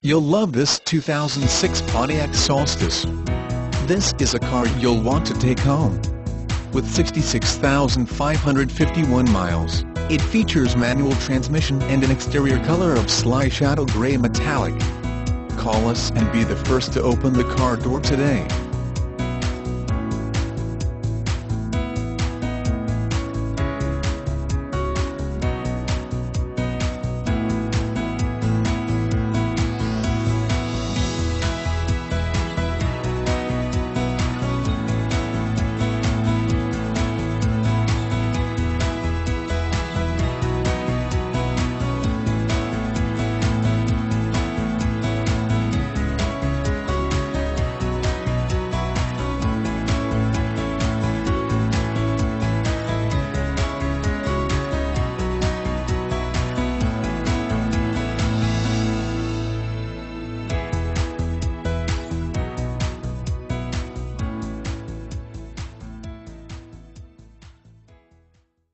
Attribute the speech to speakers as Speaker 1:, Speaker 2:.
Speaker 1: You'll love this 2006 Pontiac Solstice. This is a car you'll want to take home. With 66,551 miles, it features manual transmission and an exterior color of Sly Shadow Gray Metallic. Call us and be the first to open the car door today.